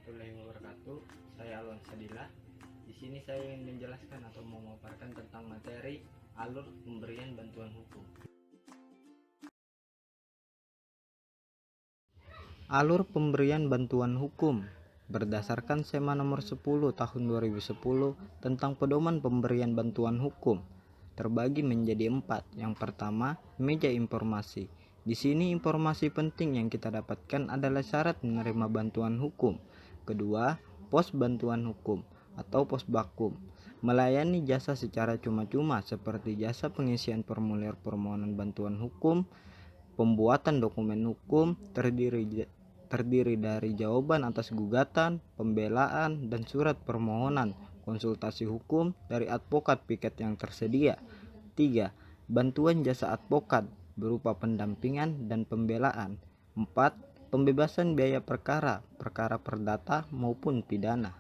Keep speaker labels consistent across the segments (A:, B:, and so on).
A: warahmatullahi wabarakatuh. Saya Alwan Sadillah. Di sini saya ingin menjelaskan atau memaparkan tentang materi alur pemberian bantuan hukum. Alur pemberian bantuan hukum berdasarkan SEMA nomor 10 tahun 2010 tentang pedoman pemberian bantuan hukum terbagi menjadi 4. Yang pertama, meja informasi. Di sini informasi penting yang kita dapatkan adalah syarat menerima bantuan hukum. Kedua, pos bantuan hukum atau pos bakum, melayani jasa secara cuma-cuma seperti jasa pengisian formulir permohonan bantuan hukum, pembuatan dokumen hukum terdiri dari jawaban atas gugatan, pembelaan, dan surat permohonan konsultasi hukum dari advokat piket yang tersedia. 3. Bantuan jasa advokat berupa pendampingan dan pembelaan. 4. Pembebasan biaya perkara perdata maupun pidana.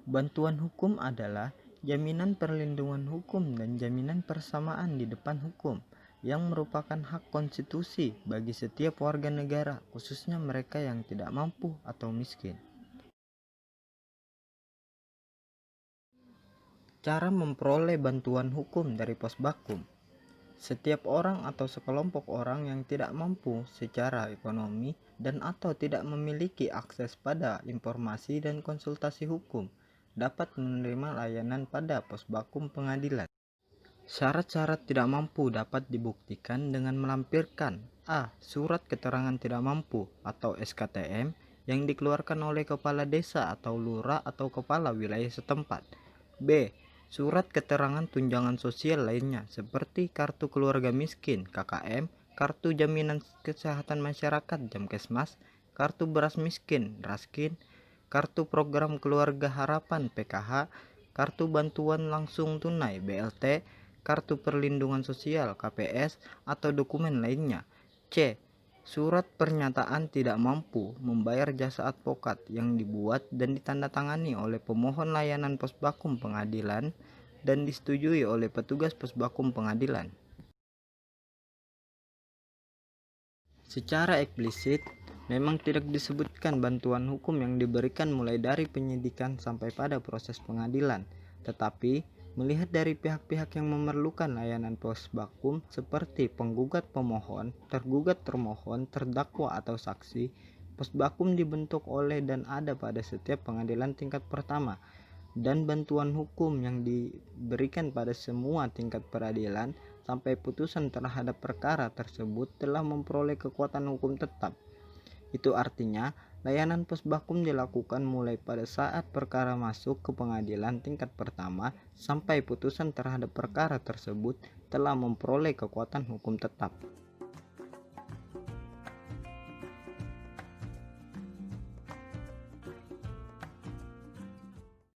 A: Bantuan hukum adalah jaminan perlindungan hukum dan jaminan persamaan di depan hukum yang merupakan hak konstitusi bagi setiap warga negara, khususnya mereka yang tidak mampu atau miskin. Cara memperoleh bantuan hukum dari pos bakum. Setiap orang atau sekelompok orang yang tidak mampu secara ekonomi dan atau tidak memiliki akses pada informasi dan konsultasi hukum dapat menerima layanan pada pos bakum pengadilan. Syarat-syarat tidak mampu dapat dibuktikan dengan melampirkan A. Surat keterangan tidak mampu atau SKTM yang dikeluarkan oleh kepala desa atau lurah atau kepala wilayah setempat. B. Surat keterangan tunjangan sosial lainnya seperti kartu keluarga miskin (KKM), kartu jaminan kesehatan masyarakat (Jamkesmas), kartu beras miskin (Raskin), kartu program keluarga harapan (PKH), kartu bantuan langsung tunai (BLT), kartu perlindungan sosial (KPS), atau dokumen lainnya. C. Surat pernyataan tidak mampu membayar jasa advokat yang dibuat dan ditandatangani oleh pemohon layanan pos bakum pengadilan dan disetujui oleh petugas pos bakum pengadilan. Secara eksplisit, memang tidak disebutkan bantuan hukum yang diberikan mulai dari penyidikan sampai pada proses pengadilan, tetapi melihat dari pihak-pihak yang memerlukan layanan pos bakum seperti penggugat pemohon, tergugat termohon, terdakwa atau saksi, pos bakum dibentuk oleh dan ada pada setiap pengadilan tingkat pertama, dan bantuan hukum yang diberikan pada semua tingkat peradilan sampai putusan terhadap perkara tersebut telah memperoleh kekuatan hukum tetap. Itu artinya layanan pos bakum dilakukan mulai pada saat perkara masuk ke pengadilan tingkat pertama sampai putusan terhadap perkara tersebut telah memperoleh kekuatan hukum tetap.